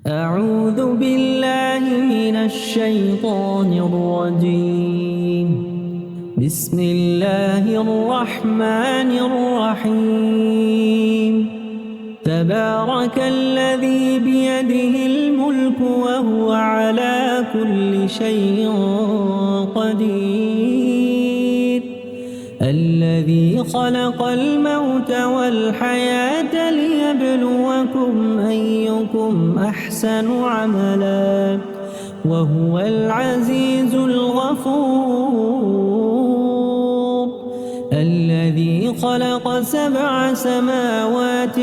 أعوذ بالله من الشيطان الرجيم. بسم الله الرحمن الرحيم. تبارك الذي بيده الملك وهو على كل شيء قدير. الذي خلق الموت والحياة ليبلوكم أيكم أحسن عملا وهو العزيز الغفور. الذي خلق 7 سماوات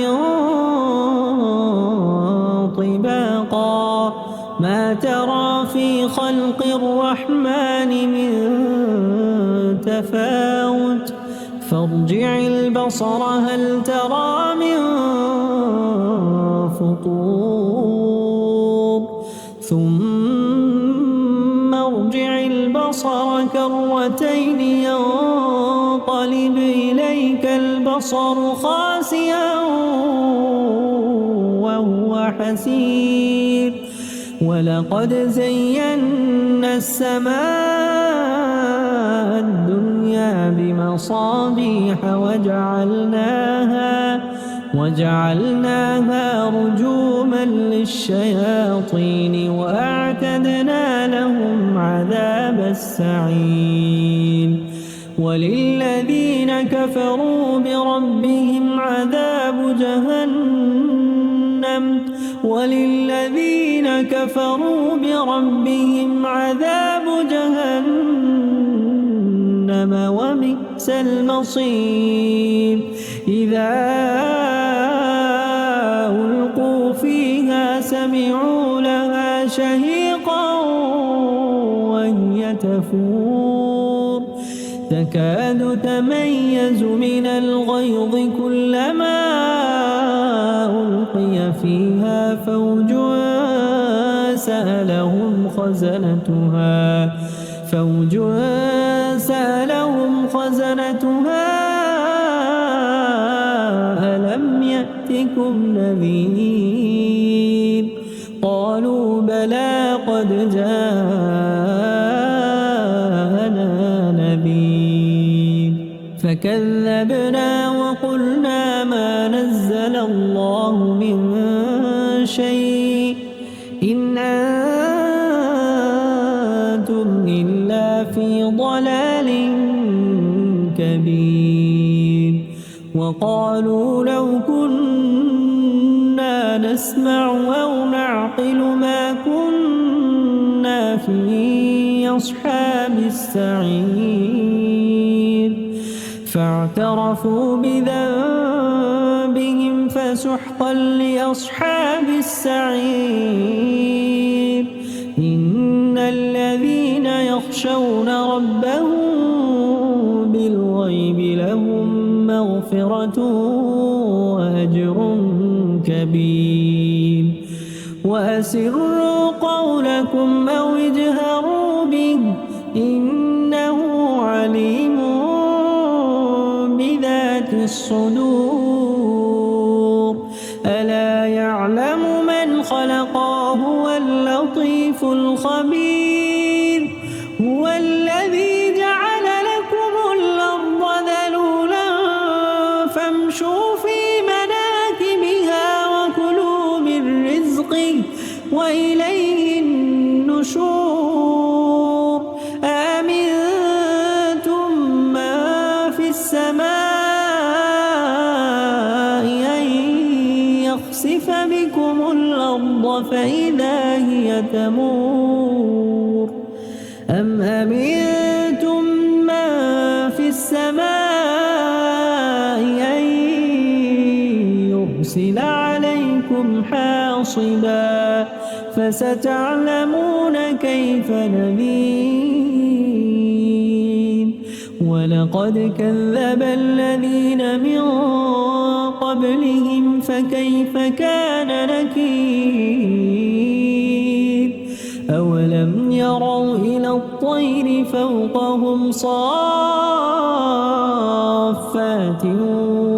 طباقا ما ترى في خلق الرحمن من تفاوت فارجع البصر هل ترى من فطور ثم ارجع البصر كرتين ينقلب إليك البصر خاسئا وهو حسير. ولقد زينا السماء الدنيا بمصابيح وجعلناها رجوما للشياطين وأعتدنا لهم عذاب السعير. وللذين كفروا بربهم عذاب جهنم وبئس المصير. إذا ألقوا فيها سمعوا لها شهيقا وهي تفور تكاد تميز من الغيظ كلما ألقي فيها فوج سألهم خزنتها ألم يأتكم نذير قالوا بلى قد جاءنا نذير فكذبنا وقلنا ما نزل الله من شيء إن أنتم إلا في ضلال كبير. وقالوا لو كنا نسمع أو نعقل ما كنا في أصحاب السعير. فاعترفوا بذنبهم فسحقا لأصحاب السعير. إن الذين يخشون ربهم بالغيب لهم مغفرة وأجر كبير. وأسروا قولكم أو اجهروا به إنه عليم بذات الصدور. ألا يعلم من خلق وهو اللطيف الخبير. هو الذي جعل لكم الأرض ذلولا فامشوا في مناكبها وكلوا من رزقه وإليه النشور. أأمنتم من في السماء أن يخسف بكم الأرض فإذا هي تمور أم أمنتم من في السماء أن يرسل عليكم حاصبا فستعلمون كيف نذير. ولقد كذب الذين من قبلهم فكيف كان نكير. أولم يروا إلى الطير فوقهم صافات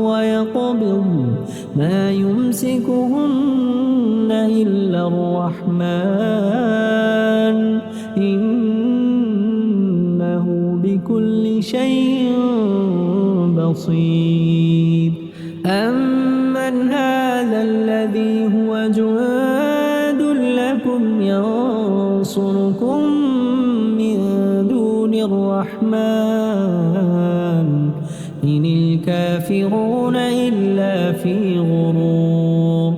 ويقبضن ما يمسكهن إلا إلا الرحمن إنه بكل شيء بصير أمن هذا الذي هو جواد لكم ينصركم من دون الرحمن إن الكافرون إلا في غرور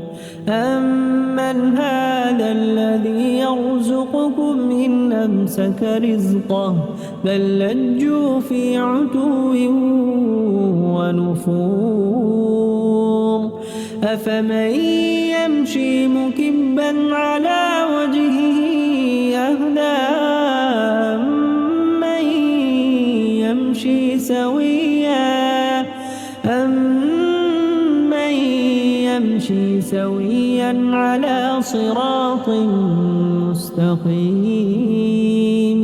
أمن هذا الذي يرزقكم إن أمسك رزقه بل لجوا في عتو ونفور أفمن يمشي مكبا على وجهه أهدى أمن يمشي سويا على صراط مستقيم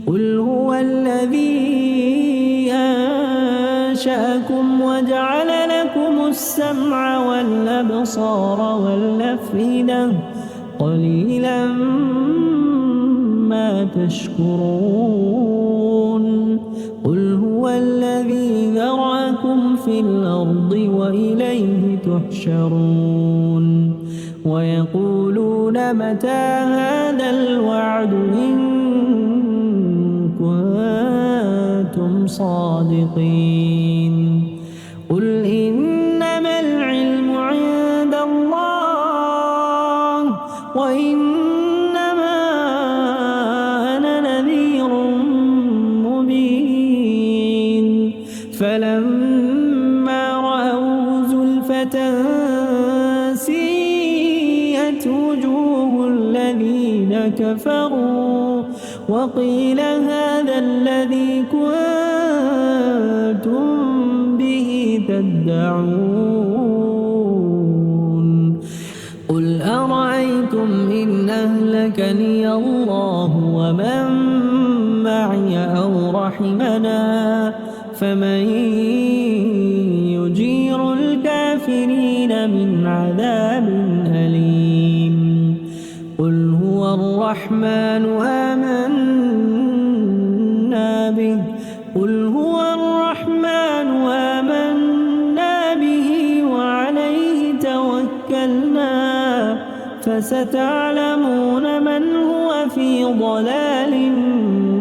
قل هو الذي أنشأكم وجعل لكم السمع والأبصار والأفئدة قليلا ما تشكرون قل هو الذي ذرأكم في الأرض وإليه تحشرون ويقولون متى هذا الوعد إن كنتم صادقين قل إنما العلم عند الله وإنما أنا نذير مبين فلما رأوا زلفة سيئت وجوه الذين كفروا وقيل هذا الذي كنتم به تدعون قل أرأيتم إن أهلكني الله ومن معي أو رحمنا فمن يجير الكافرين من عذاب أليم قل هو الرحمن آمنا به قل هو الرحمن آمنا به وعليه توكلنا فستعلمون من هو في ضلال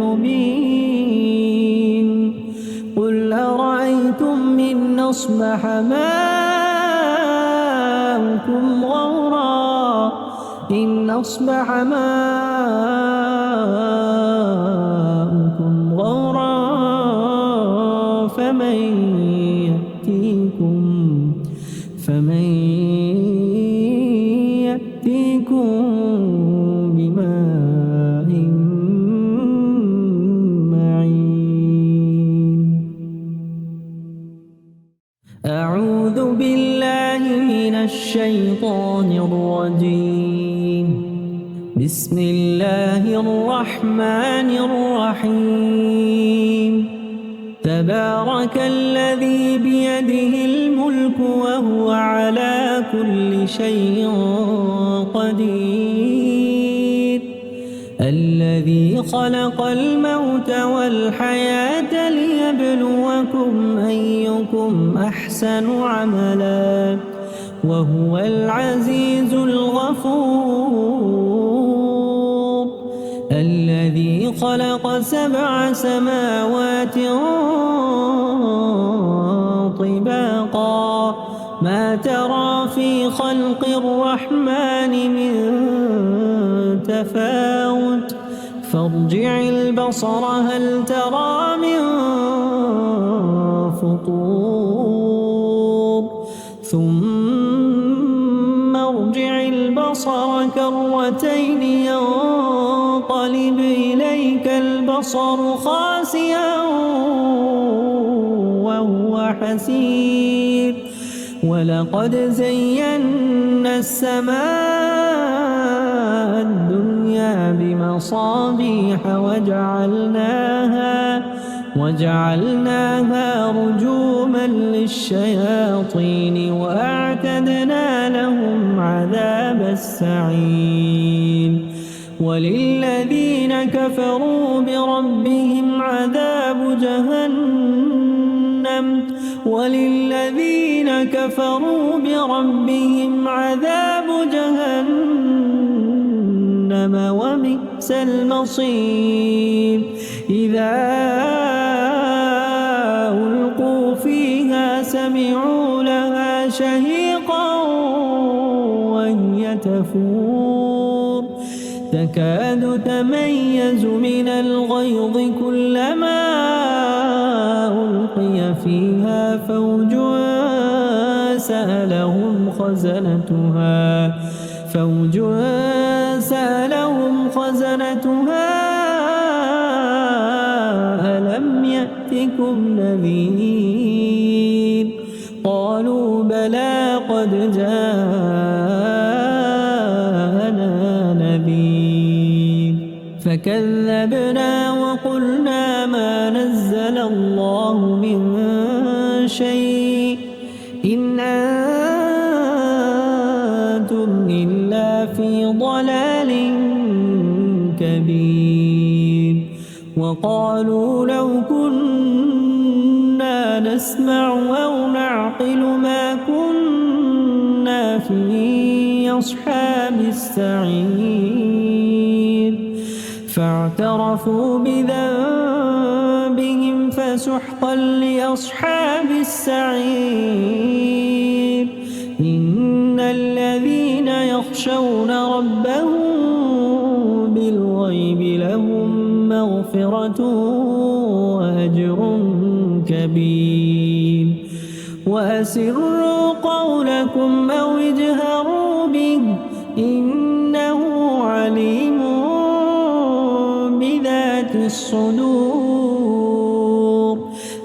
مبين قل أرأيتم إن أصبح ماؤكم غورا فمن يأتيكم بماء معين أعوذ بالله من الشيطان الرجيم بسم الله الرحمن الرحيم تبارك الذي بيده الملك وهو على كل شيء قدير الذي خلق الموت والحياة ليبلوكم أيكم أحسن عملا وهو العزيز الغفور الذي خلق 7 سماوات طباقا ما ترى في خلق الرحمن من تفاوت فارجع البصر هل ترى من فطور ثم ارجع البصر كرتين ينقلب إليك البصر خاسئا وهو حسير ولقد زينا السماء الدنيا بمصابيح وجعلناها رجوما للشياطين وأعتدنا لهم عذاب عذاب السعير وللذين كفروا بربهم عذاب جهنم وبئس المصير إذا ألقوا فيها سمعوا لها شهيقا وهي تفور تكاد تميز من الغيظ كلما ألقي فيها فوج سألهم خزنتها ألم يأتكم نذير قالوا بلى قد جاءنا نذير فكذبنا وقلنا ما نزل الله من شيء إن أنتم إلا في ضلال كبير وقالوا لو كنا نسمع أو نعقل ما كنا في أصحاب السعير فاعترفوا بذنبهم فسحقا لأصحاب السعير إن الذين يخشون ربهم بالغيب لهم مغفرة وأجر كبير وأسروا قولكم أو اجهروا به إنه عليم بذات الصدور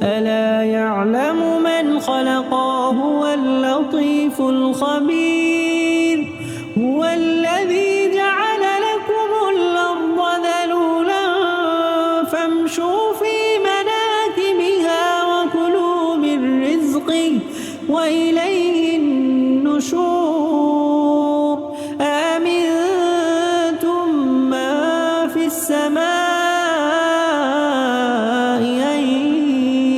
ألا يعلم من خلق وهو اللطيف الخبير هو الذي جعل لكم الأرض ذلولا فامشوا في مناكبها وكلوا من رزقه وإليه النشور أأمنتم من في السماء أن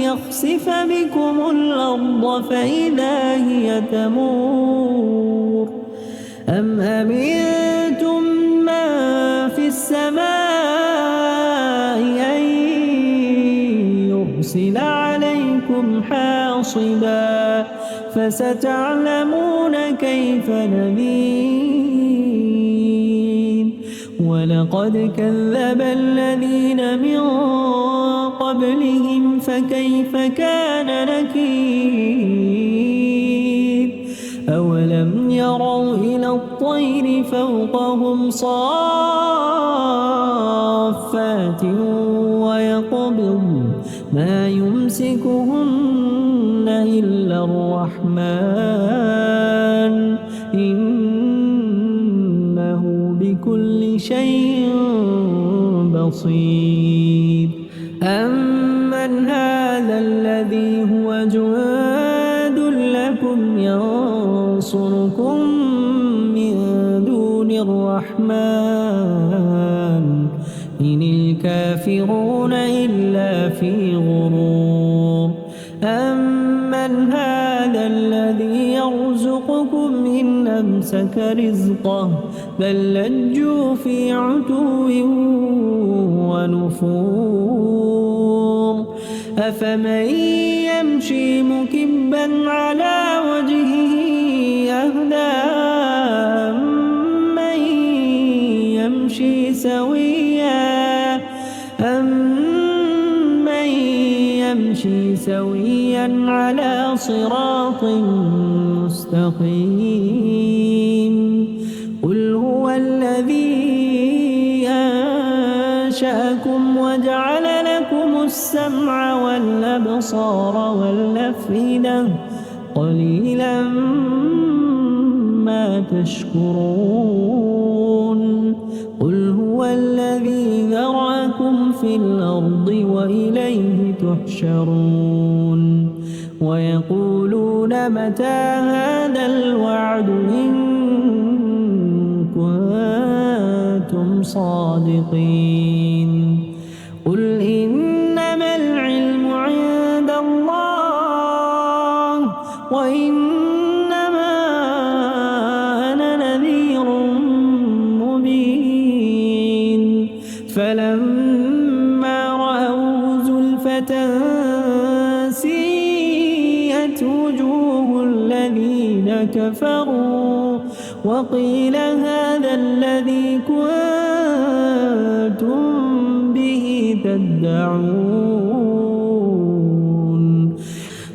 يخسف بكم الأرض فإذا هي تمور أم أمنتم من في السماء أن يرسل عليكم حاصبا فستعلمون كيف نذير ولقد كذب الذين من قبلهم فكيف كان نكير أولم يروا إلى الطير فوقهم صافات ويقبض ما يمسكهن إلا الرحمن إنه بكل شيء بصير أمن هذا الذي هو جواد لكم ينصركم من دون الرحمن إن الكافرون إلا في غرور أمن هذا الذي يرزقكم إن أمسك رزقه بل لجوا في عتو ونفور أفمن يمشي مكبا على وجهه أهدى أمن يمشي سويا على صراط مستقيم قل هو الذي أنشأكم وجعل لكم السمع والأبصار والأفئدة قليلا ما تشكرون قل هو الذي ذرأكم في الأرض وإليه تحشرون ويقولون متى هذا الوعد إن كنتم صادقين قل إنما العلم عند الله وإنما أنا نذير مبين فلما رأوا زلفة سيئت وجوه الذين كفروا وقيل هذا الذي كنتم به تدعون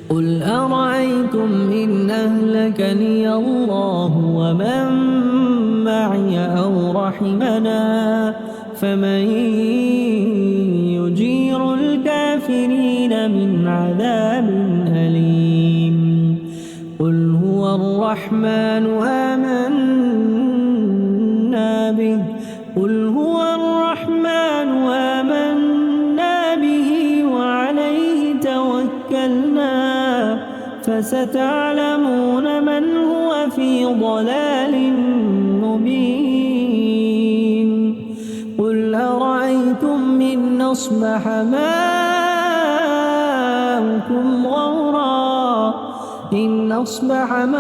قل أرأيتم إن أهلكني الله ومن معي أو رحمنا فمن يجير الكافرين من عذاب أليم قل هو الرحمن آمنا به قل هو الرحمن آمنا به وعليه توكلنا فستعلمون من هو في ضلال مبين قل أرأيتم إن أصبح ماؤكم غورا إن أصبح ماؤكم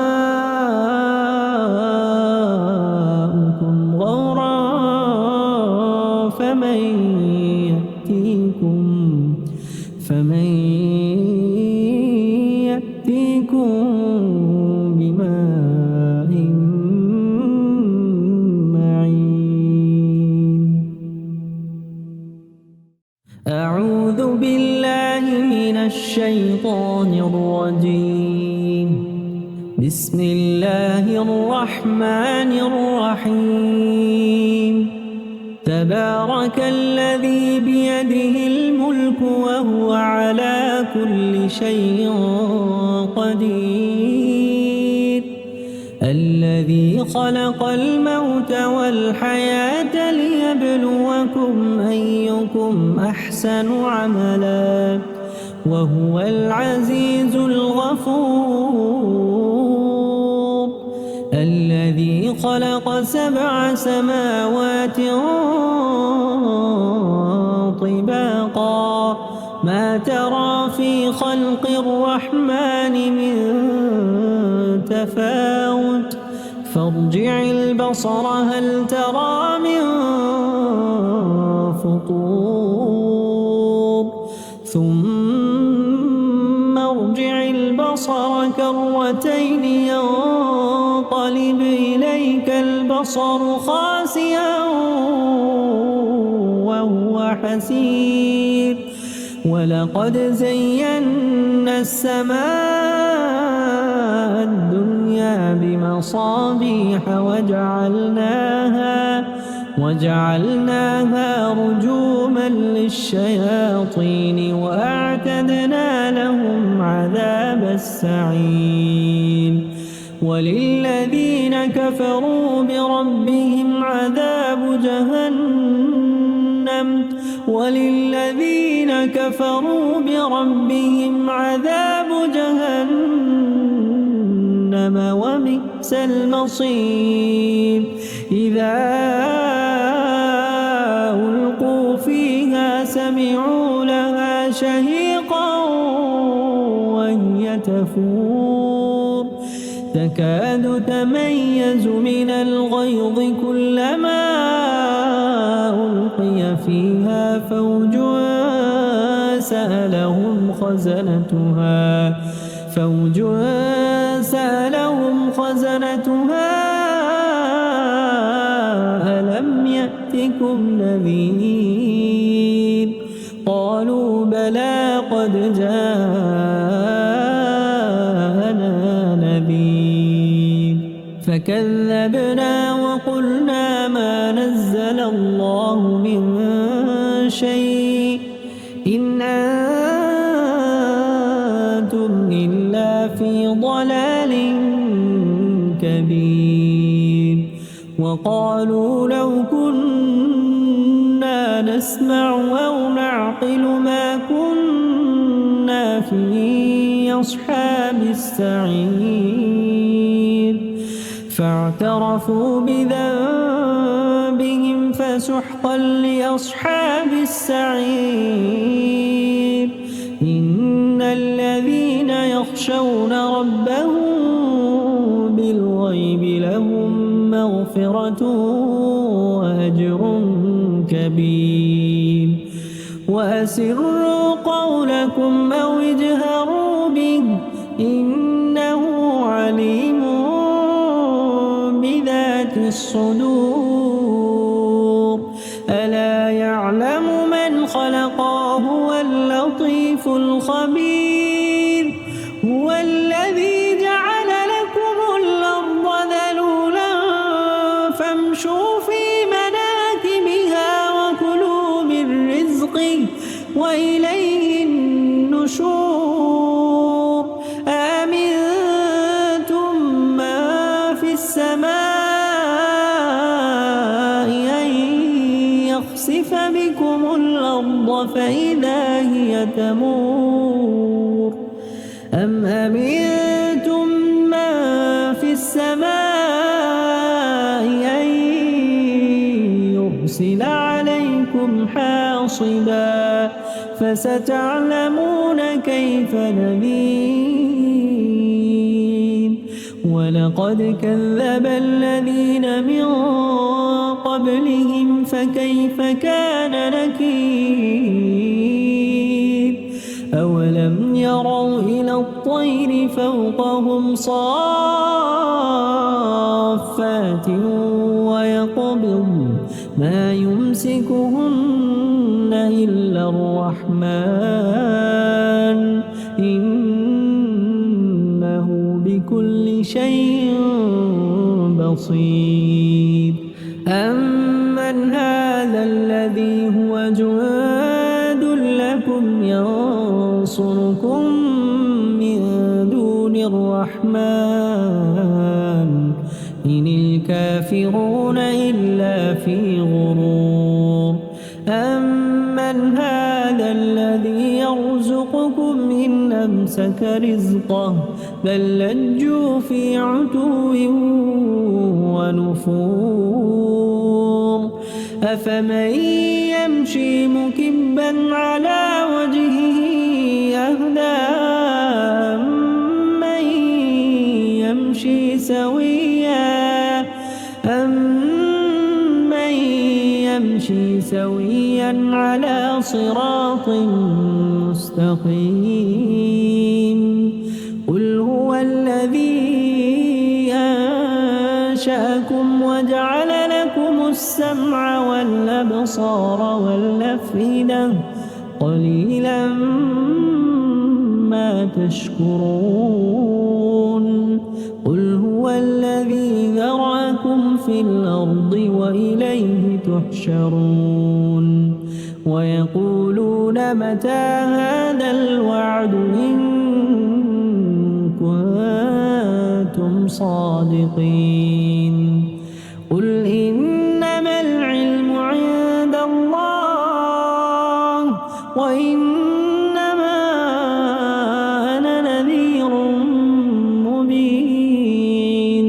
غورا فمن يأتيكم بماء معين أعوذ بالله من الشيطان الرجيم بسم الله الرحمن الرحيم تبارك الذي بيده الملك وهو على كل شيء قدير الذي خلق الموت والحياة ليبلوكم أيكم أحسن عملا وهو العزيز الغفور الذي خلق 7 سماوات طباقا ما ترى في خلق الرحمن من تفاوت فارجع البصر هل ترى من فطور ثم ارجع البصر كرتين ينقلب إليك البصر خاسئا وهو حسير ولقد زينا السماء الدنيا بمصابيح وجعلناها رجوما للشياطين وأعتدنا لهم عذاب السعير وللذين كفروا بربهم عذاب جهنم وبئس المصير إذا ألقوا فيها سمعوا لها شهيقا وهي تفور تكاد تميز من الغيظ كلما ألقي فيها فوج سألهم خزنتها ألم يأتكم نذير قالوا بلى قد جاءنا نذير فكذبنا وقلنا ما نزل الله من شيء إن أنتم إلا في ضلال كبير وقالوا لو كنا نسمع أو نعقل ما كنا في أصحاب السعير فاعترفوا بذنبهم فسحقا لأصحاب السعير إن الذين يخشون ربهم بالغيب لهم مغفرة وأجر كبير وأسروا قولكم أو اجهروا به إنه عليم بذات الصدور ألا يعلم من خلق وهو اللطيف الخبير هو الذي جعل لكم الأرض ذلولا فامشوا في مناكبها وكلوا من رزقه وإليه النشور أأمنتم من في السماء أن يخسف بكم الأرض فإذا هي تمور أم أمنتم من في السماء أن يرسل عليكم حاصبا فستعلمون كيف نذير ولقد كذب الذين من قبلهم فكيف كان نكير أولم يروا إلى الطير فوقهم صافات ويقبض ما يمسكهن إلا الرحمن إنه بكل شيء بصير أمن هذا الذي هو جواد لكم ينصركم من دون الرحمن إن الكافرون إلا في غرور أمن هذا الذي يرزقكم إن أمسك رزقه بل لجوا في عتو ونفور أفمن يمشي مكبا على وجهه أهدى أمن يمشي سويا على صراط مستقيم قل هو الذي أنشأكم وجعل لكم السمع والأبصار والأفئدة قليلا ما تشكرون قل هو الذي ذرأكم في الأرض وإليه تحشرون ويقولون متى هذا الوعد إن كنتم صادقين قل إنما العلم عند الله وإنما أنا نذير مبين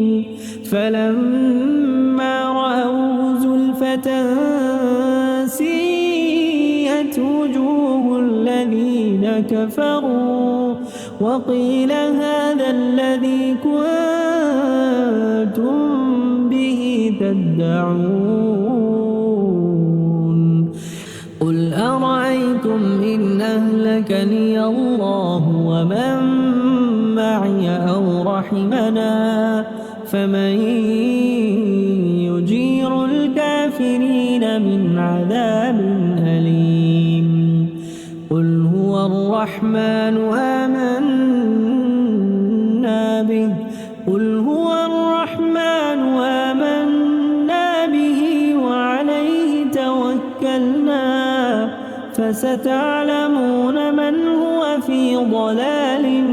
فلما رأوا زلفة سيئت وجوه الذين كفروا وقيل هذا الذي كنتم به تدعون قل أرأيتم إن أهلكني الله ومن معي أو رحمنا فمن يجير الكافرين من عذاب أليم قل هو الرحمن آمنا به قل هو الرحمن آمنا به وعليه توكلنا فستعلمون من هو في ضلال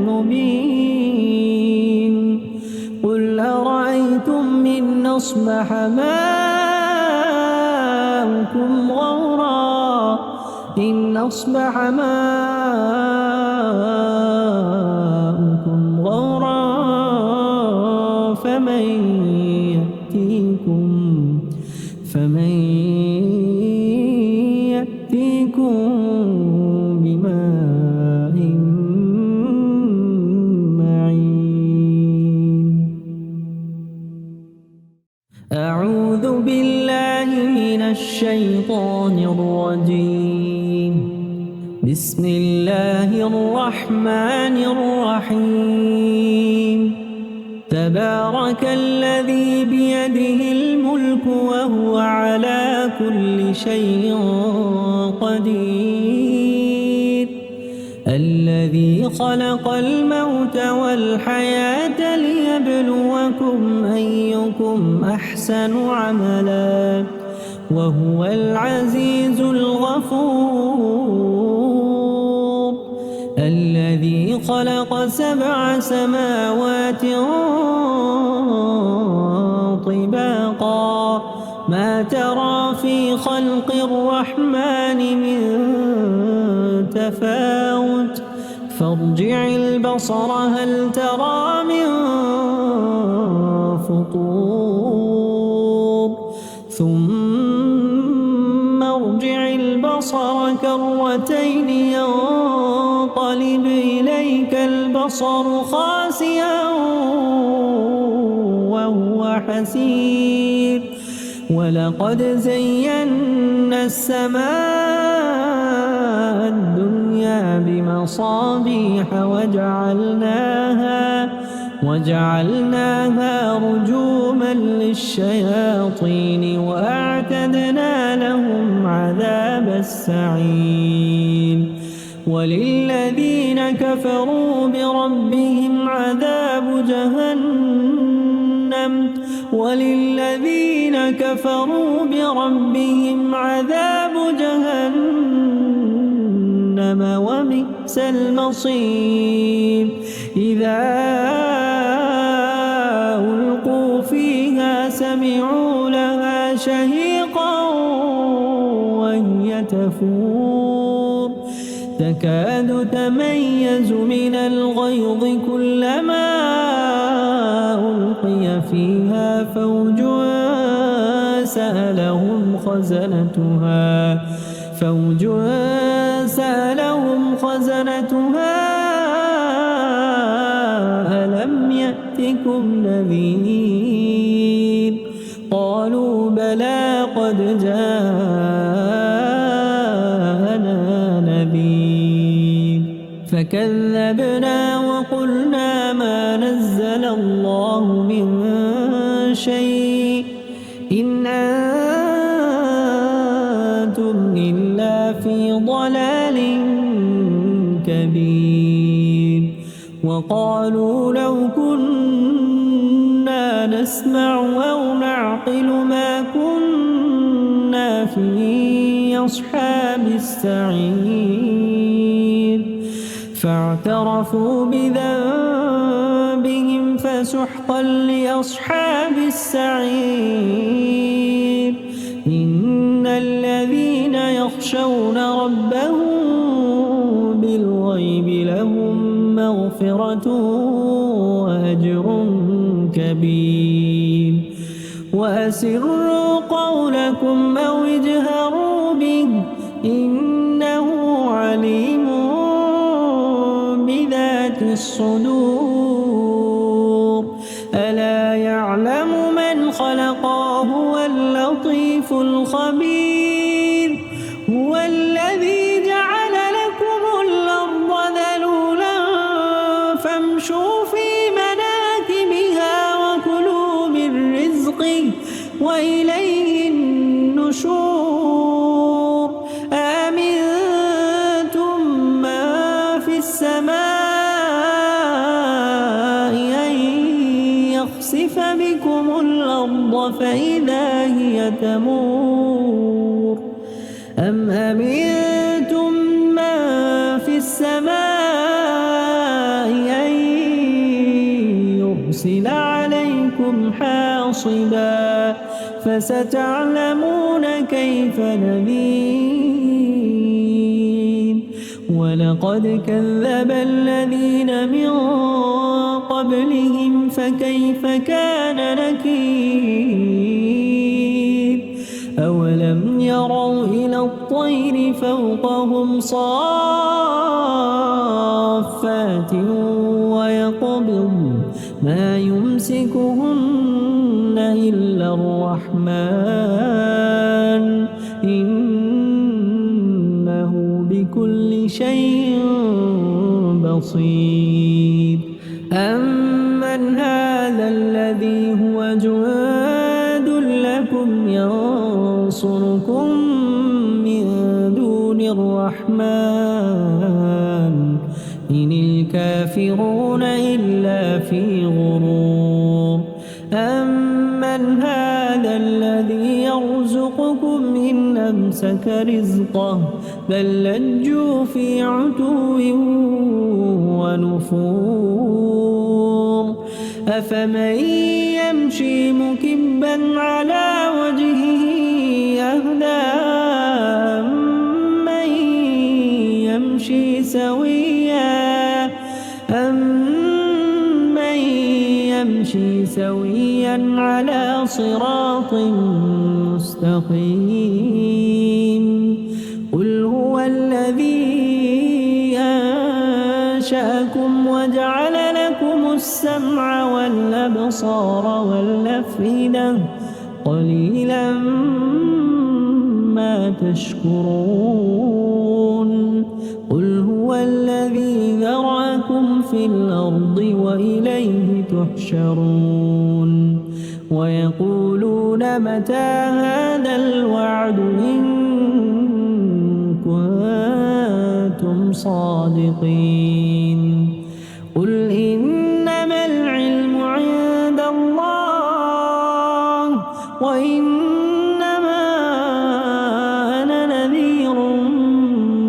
مبين قل أرأيتم إن أصبح ماؤكم غورا فمن أعوذ بالله من الشيطان الرجيم. بسم الله الرحمن الرحيم. تبارك الذي بيده الملك وهو على كل شيء قدير. الذي خلق الموت والحياة ليبلوكم أيكم أحسن عملا وهو العزيز الغفور. الذي خلق 7 سماوات طباقا ما ترى في خلق الرحمن من تفاوت فارجع البصر هل ترى من فطور ثم ارجع البصر كرتين ينقلب إليك البصر خاسئا وهو حسير. ولقد زينا السماء الدنيا بمصابيح وجعلناها رجوما للشياطين وأعتدنا لهم عذاب السعير. وللذين كفروا بربهم عذاب جهنم وبئس المصير. إذا ألقوا فيها سمعوا لها شهيقا وهي تفور تكاد تميز من الغيظ كلما ألقي فيها فوج سألهم خزنتها ألم يأتكم نذير قالوا بلى قد جاءنا نذير فكذبنا وقلنا ما نزل الله من شيء إن أنتم إلا في ضلال كبير. وقالوا لو كنا نسمع أو نعقل ما كنا في أصحاب السعير فاعترفوا بذنبهم فسحقا لأصحاب السعير. إن الذين يخشون ربهم بالغيب لهم مغفرة وأجر كبير. وأسروا قولكم أو اجهروا به إنه عليم بذات الصدور. ألا يعلم من خلق وهو اللطيف الخبير. هو الذي جعل لكم الأرض ذلولا فامشوا في مناكبها وكلوا من رزقه وإليه النشور. آمنتم من في السماء أن يخسف بكم الأرض فإذا هي تمور أم أمنتم من في السماء أن يرسل عليكم حاصبا فستعلمون كيف نذير. ولقد كذب الذين من قبلهم فكيف كان نكير. أولم يروا إلى الطير فوقهم صافات ويقبض ما يمسكهن إلا الرحمن إنه بكل شيء بصير أمن هذا الذي هو جند لكم ينصركم من دون الرحمن إن الكافرون إلا في غرور أمن هذا الذي يرزقكم إن أمسك رزقه بل لجوا في عتو ونفور أفمن يمشي مكبا على وجهه أهدى أمن يمشي سويا على صراط مستقيم قل هو الذي أنشأكم وجعل لكم السمع والأبصار والأفئدة قليلا ما تشكرون قل هو الذي ذرأكم في الأرض وإليه تحشرون ويقولون متى هذا الوعد إن كنتم صادقين قل إنما العلم عند الله وإنما أنا نذير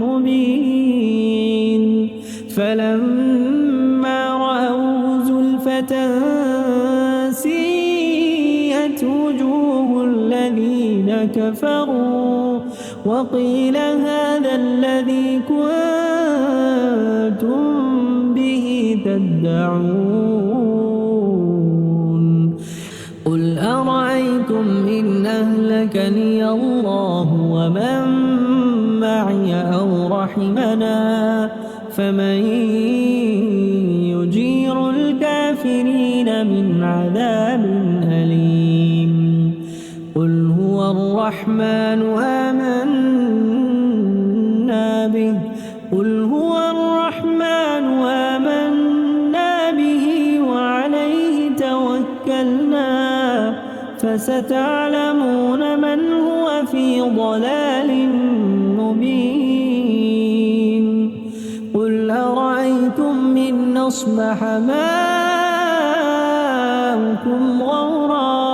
مبين فلما رأوا زلفة سيئت وجوه الذين كفروا وقيل هذا الذي كنتم به تدعون قل أرأيتم إن أهلكني الله ومن معي أو رحمنا فمن يجير الكافرين من عذاب أليم قل هو الرحمن آمنا به قل هو الرحمن آمنا به وعليه توكلنا فستعلمون من هو في ضلال مبين قل أرأيتم إن أصبح ماؤكم غورا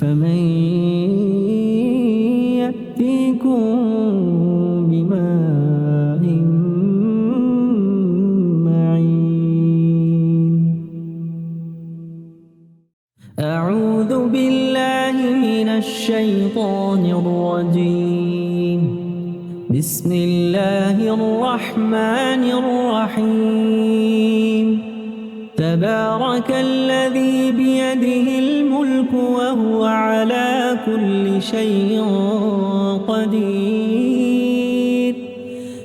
فمن يأتيكم بماء معين أعوذ بالله من الشيطان الرجيم بسم الله الرحمن الرحيم تبارك الذي بيده الملك وهو على كل شيء قدير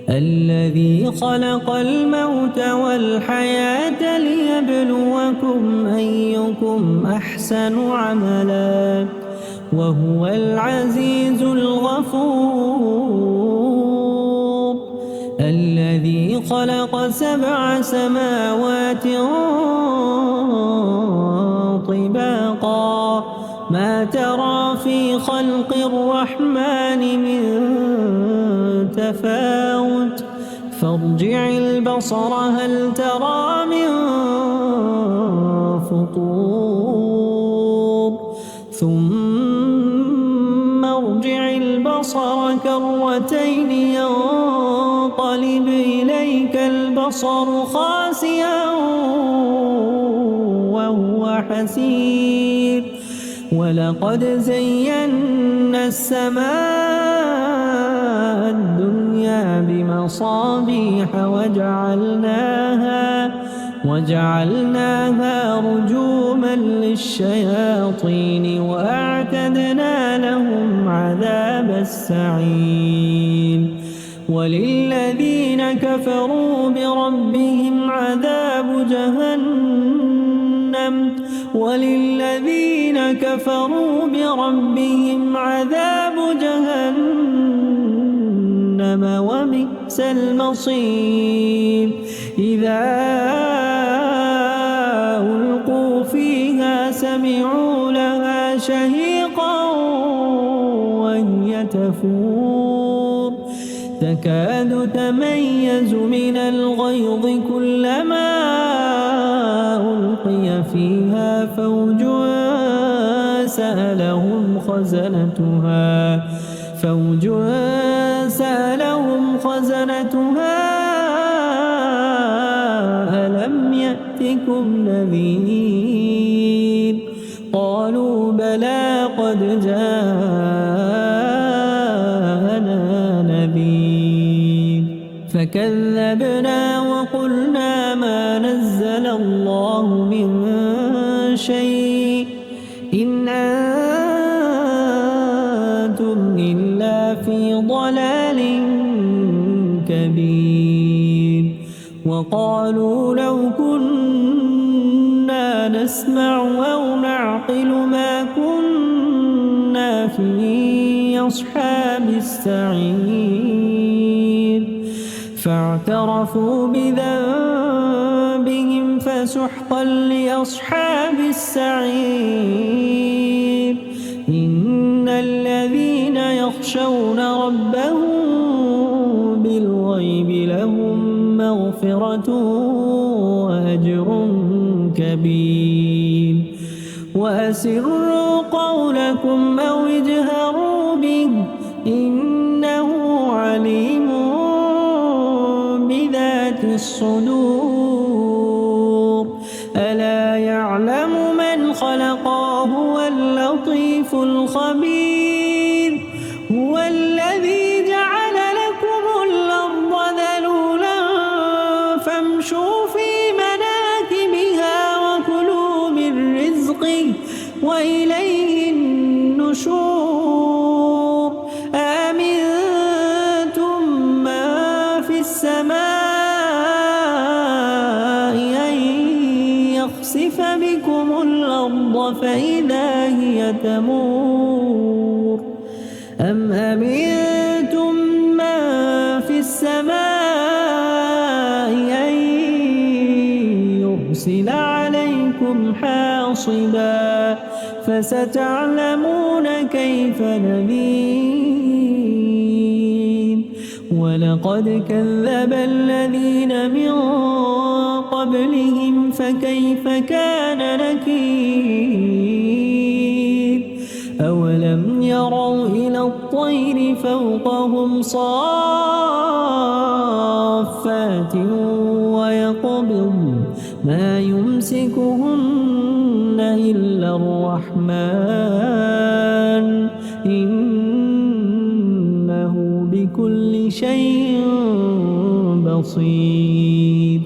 الذي خلق الموت والحياة ليبلوكم أيكم أحسن عملا وهو العزيز الغفور الذي خلق 7 سماوات طباقا ما ترى في خلق الرحمن من تفاوت فارجع البصر هل ترى من فطور ثم ارجع البصر كرتين ينقلب إليك البصر خاسئا وهو حسير ولقد زينا السماء الدنيا بمصابيح وجعلناها رجوما للشياطين وأعتدنا لهم عذاب السعير وللذين كفروا بربهم عذاب جهنم وبئس المصير إذا ألقوا فيها سمعوا لها شهيقا وهي تفور تكاد تميز من الغيظ كلما ألقي فيها فوج سألهم خزنتها ألم يأتكم نذير قالوا بلى قد جاءنا نذير فكذبنا وقلنا ما نزل الله من شيء إن أنتم إلا في ضلال كبير وقالوا لو كنا نسمع أو نعقل ما كنا في أصحاب السعير فاعترفوا بذنبهم فسحقا لأصحاب السعير إن الذين يخشون ربهم بالغيب لهم مغفرة وأجر كبير وأسروا قولكم أو اجهروا به إنه عليم بذات الصدور ألا يعلم من خلق وهو اللطيف الخبير هو الذي جعل لكم الأرض ذلولا فامشوا في مناكبها وكلوا من رزقه وإليه النشور أأمنتم من في السماء أن يخسف بكم الأرض فإذا هي تمور أم أمنتم من في السماء أن يرسل عليكم حاصبا فستعلمون كيف نذير ولقد كذب الذين من قبلهم فكيف كان نكير أولم يروا إلى الطير فوقهم صافات ويقبض ما يمسكهن إلا الرحمن إنه بكل شيء بصير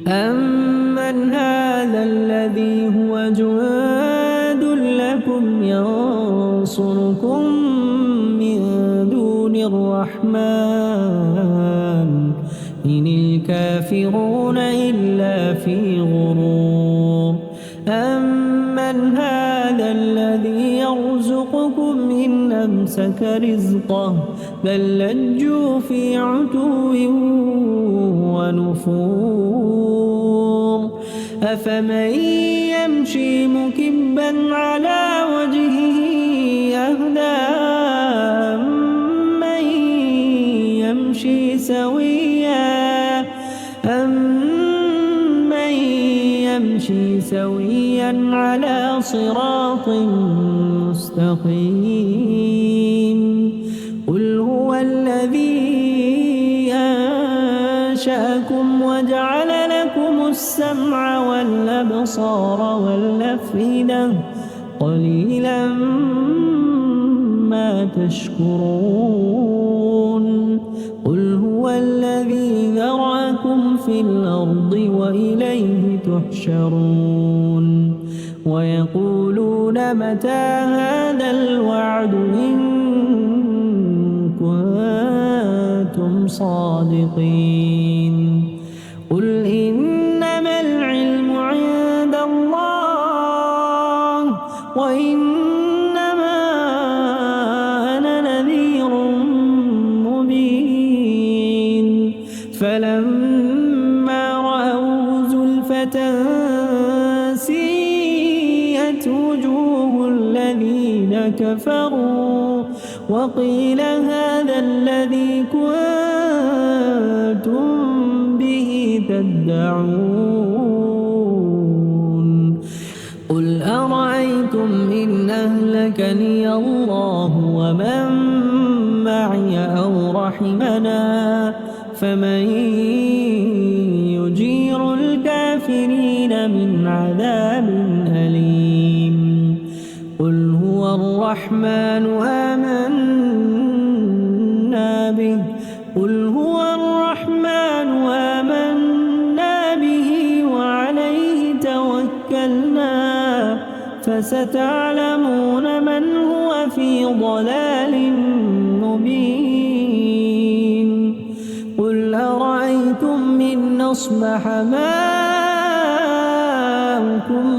أمن هذا الذي هو جواد لكم ينصركم من دون الرحمن إن الكافرون إلا في غرور أمن هذا الذي يرزقكم إن أمسك رزقه بل لجوا في عتو ونفور أفمن يمشي مكبا على وجهه أهدى أمن يمشي سويا على صراط مستقيم قل هو الذي أنشأكم وجعل لكم السمع والأبصار والأفئدة قليلا ما تشكرون قل هو الذي ذرأكم في الأرض وإليه تحشرون ويقولون متى هذا الوعد إن كنتم صادقين قل إنما العلم عند الله وإنما أنا نذير مبين فلما رأوا زلفة سيئت وجوه الذين كفروا وقيل هذا الذي كنتم به تدعون قل أرأيتم إن أهلكني الله ومن معي أو رحمنا فمن يجير الكافرين من عذاب أليم قل هو الرحمن آمنا به قل هو الرحمن آمنا به وعليه توكلنا فستعلمون من هو في ضلال مبين قل أرأيتم إن أصبح ماؤكم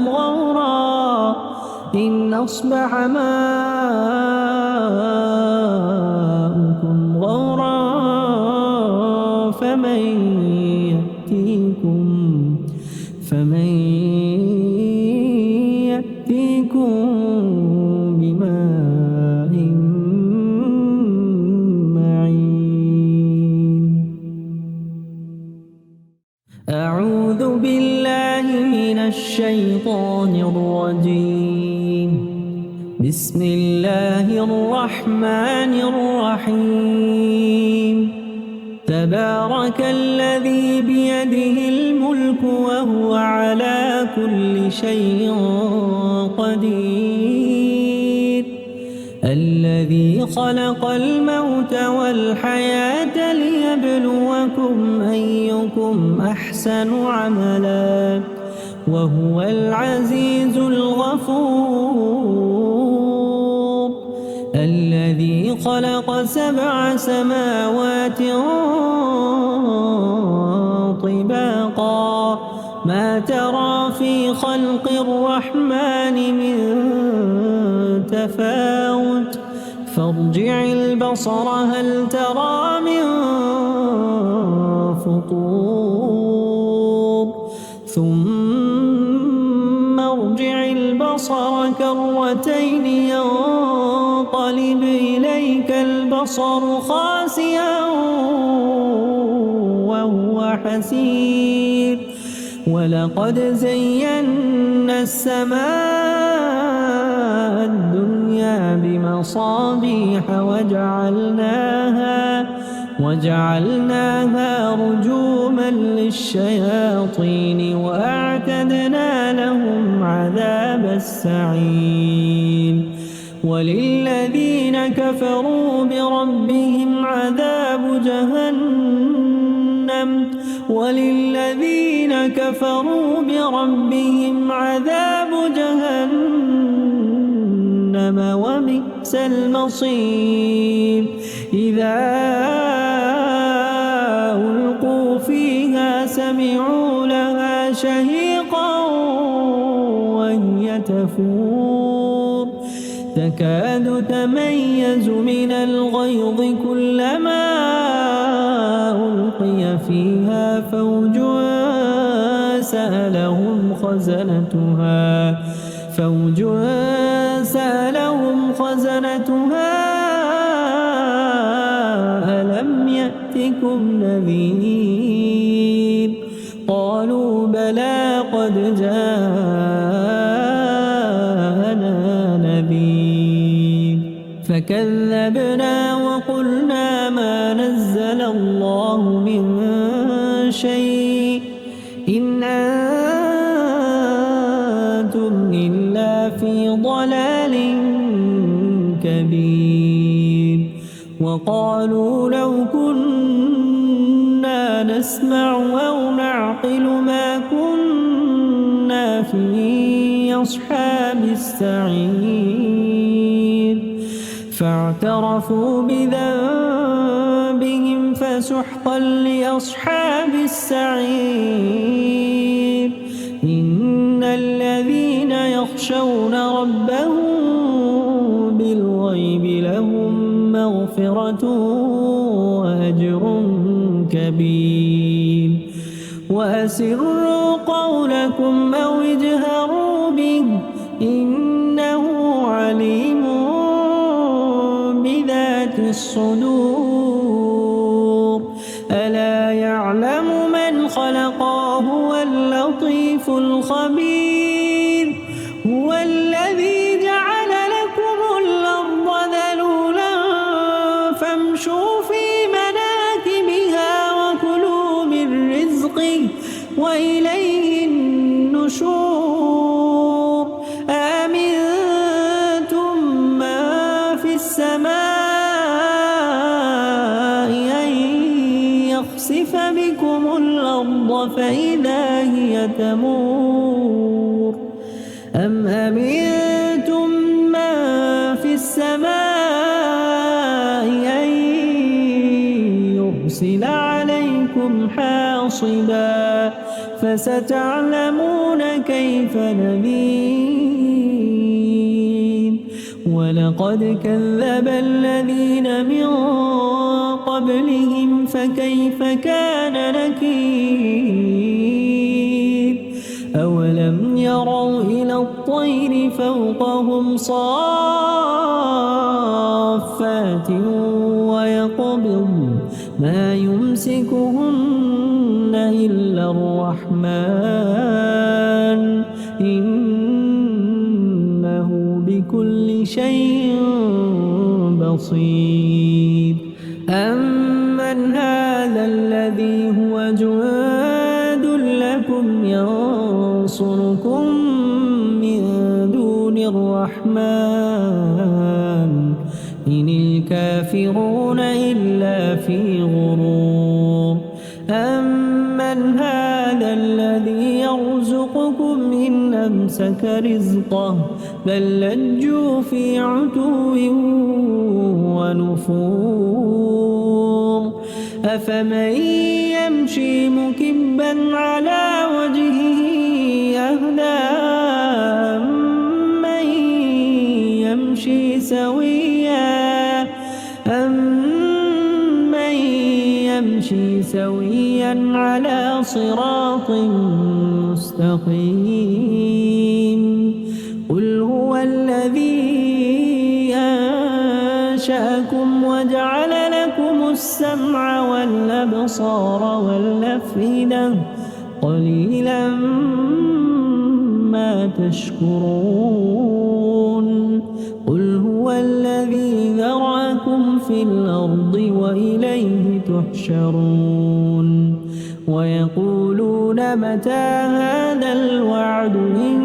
غورا إن أصبح ماؤكم غورا فمن يأتيكم بماء معين أعوذ بالله من الشيطان الرجيم بسم الله الرحمن الرحيم تبارك الذي بيده الملك وهو على كل شيء قدير الذي خلق الموت والحياة ليبلوكم أيكم أحسن عملا وهو العزيز الغفور الذي خلق 7 سماوات طباقا ما ترى في خلق الرحمن من تفاوت فارجع البصر هل ترى من فطور ثم ارجع البصر كرتين ينقلب إليك البصر خاسئا وهو حسير ولقد زينا السماء الدنيا بمصابيح وجعلناها رجوما للشياطين وأعتدنا لهم عذاب السعير وللذين كفروا بربهم عذاب جهنم وبئس المصير إذا ألقوا فيها سمعوا لها شهيقا وهي تفور تكاد تميز من الغيظ كلما ألقي فيها فوج سألهم خزنتها ألم يأتكم نذير قالوا بلى قد جاءنا نذير فكذبنا وقلنا ما نزل الله من شيء إن أنتم إلا في ضلال كبير وقالوا لو كنا نسمع أو نعقل ما كنا في أصحاب السعير فاعترفوا بذنبهم فسحقا لأصحاب السعير إن الذين يخشون ربهم بالغيب لهم مغفرة وأجر كبير وأسروا قولكم أو اجهروا به إنه عليم بذات الصدور ألا يعلم من خلق وهو اللطيف الخبير هو الذي جعل لكم الأرض ذلولا فامشوا في مناكبها وكلوا من رزقه وإليه النشور أأمنتم من في السماء أن يخسف بكم الأرض فإذا هي تمور أم أمنتم من في السماء أن يرسل عليكم حاصبا فستعلمون كيف نذير ولقد كذب الذين من قبلهم فكيف كان نكير أولم يروا إلى الطير فوقهم صافات ويقبض ما يمسكهن إلا الرحمن إنه بكل شيء بصير أمن هذا الذي هو جواد لكم ينصركم من دون الرحمن إن الكافرون إلا في غرور أمن هذا الذي يرزقكم إن أمسك رزقه بل لجوا في عتو ونفور أفمن يمشي مكبا على وجهه أهدى أمن يمشي سويا على صراط مستقيم قل هو الذي أنشأكم وجعل لكم السمع والأبصار والأفئدة قليلا ما تشكرون قل هو الذي ذرأكم في الأرض وإليه تحشرون ويقولون متى هذا الوعد إن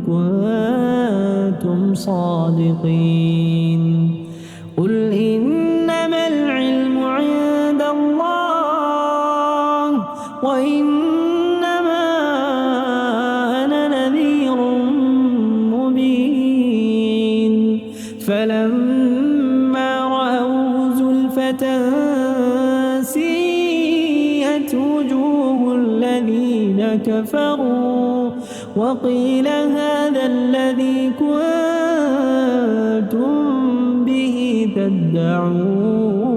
كنتم صادقين قل إنما العلم عند الله وإنما أنا نذير مبين فلما رأوا زلفة سيئت وجوه الذين كفروا وقيل هذا الذي كنتم به تدعون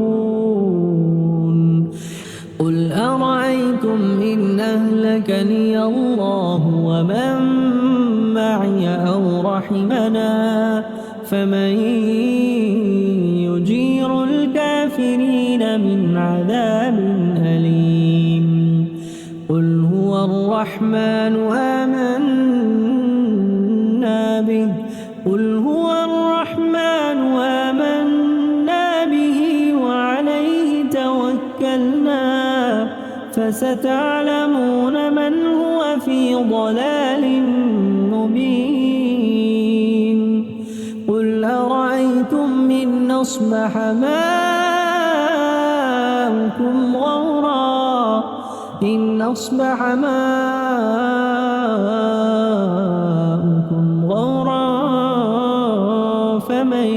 قل أرأيتم إن أهلكني الله ومن معي أو رحمنا فمن يجير الكافرين من عذاب أليم قل هو الرحمن آمنا به قل هو الرحمن آمنا به وعليه توكلنا فستعلمون من هو في ضلال مبين قل أرأيتم إن أصبح ماؤكم غورا إن أصبح ماؤكم غورا فمن